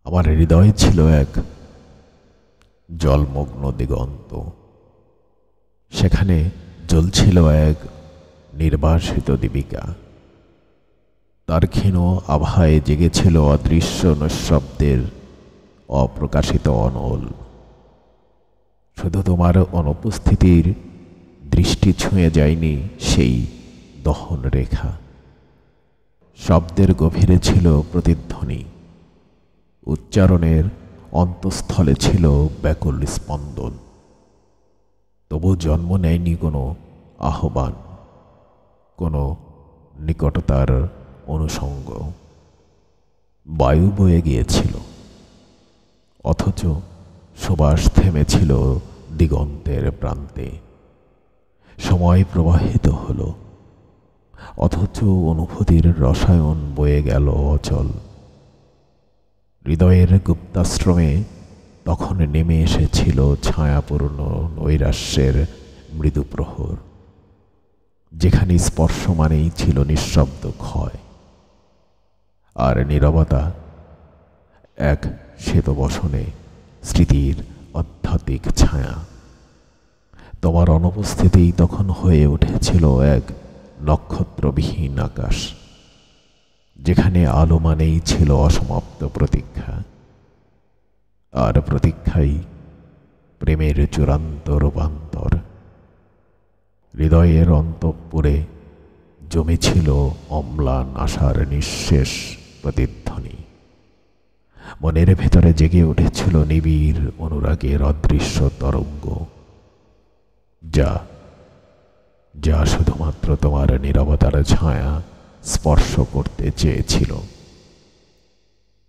আমার হৃদয়ে ছিল এক জলমগ্ন দিগন্ত। সেখানে জ্বলছিল এক নির্বাসিত দীপিকা। তার ক্ষীণ আভায় জেগেছিল অদৃশ্য নৈঃশব্দের অপ্রকাশিত অনল। শুধু তোমার অনুপস্থিতির দৃষ্টি ছুঁয়ে যায়নি সেই দহন রেখা। শব্দের গভীরে ছিল প্রতিধ্বনি, উচ্চারণের অন্তঃস্থলে ছিল ব্যাকুল স্পন্দন। তবু জন্ম নেয়নি কোনো আহ্বান, কোনো নিকটতার অনুষঙ্গ। বায়ু বয়ে গিয়েছিল, অথচ সুবাস থেমেছিল দিগন্তের প্রান্তে। সময় প্রবাহিত হলো, অথচ অনুভূতির রসায়ন বয়ে গেল অচল। হৃদয়ের গুপ্তাশ্রমে তখন নেমে এসেছিল ছায়াপূর্ণ নৈরাশ্যের মৃদু প্রহর, যেখানে স্পর্শ মানেই ছিল নিঃশব্দ ক্ষয়, আর নীরবতা এক শ্বেতবসনে স্মৃতির আধ্যাত্মিক ছায়া। তোমার অনুপস্থিতিই তখন হয়ে উঠেছিল এক নক্ষত্রবিহীন আকাশ, যেখানে আলো মানেই ছিল অসমাপ্ত প্রতীক্ষা, আর প্রতীক্ষাই প্রেমের চূড়ান্ত রূপান্তর। হৃদয়ের অন্তঃপুরে জমেছিল অম্লান আশার নিঃশেষ প্রতিধ্বনি। মনের ভেতরে জেগে উঠেছিল নিবিড় অনুরাগের অদৃশ্য তরঙ্গ, যা যা শুধুমাত্র তোমার নীরবতার ছায়া স্পর্শ করতে চেয়েছিল।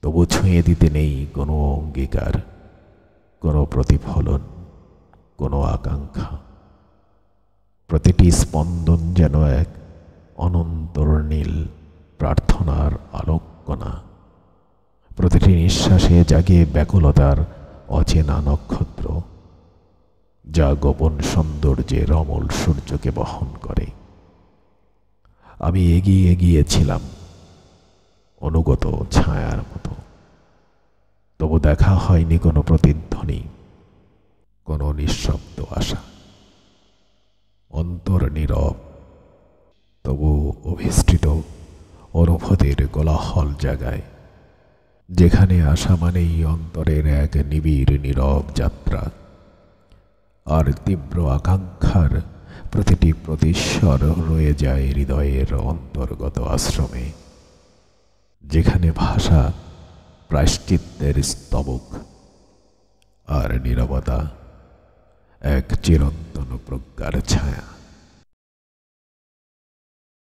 তবু ছুঁয়ে দিতে নেই কোনো অঙ্গীকার, কোনো প্রতিফলন, কোনো আকাঙ্ক্ষা। প্রতিটি স্পন্দন যেন এক অনন্তনীল প্রার্থনার আলোককণা। প্রতিটি নিঃশ্বাসে জাগে ব্যাকুলতার অচেনা নক্ষত্র, যা গোপন সৌন্দর্যের অমল সূর্যকে বহন করে। আমি এগিয়ে গিয়েছিলাম অনুগত ছায়ার মতো। তবু দেখা হয়নি কোনো প্রতিধ্বনি, কোনো নিঃশব্দ আশা। অন্তর নীরব, তবু অভিষ্ঠিত অনুভূতির কোলাহল জাগায়, যেখানে আশা মানেই অন্তরের এক নিবিড় নীরব যাত্রা, আর তীব্র আকাঙ্ক্ষার প্রতিটি প্রতিস্বর রয়ে যায় হৃদয়ের অন্তর্গত আশ্রমে, যেখানে ভাষা প্রায়শ্চিত্তের স্তবক, আর নীরবতা এক চিরন্তন প্রজ্ঞার ছায়া।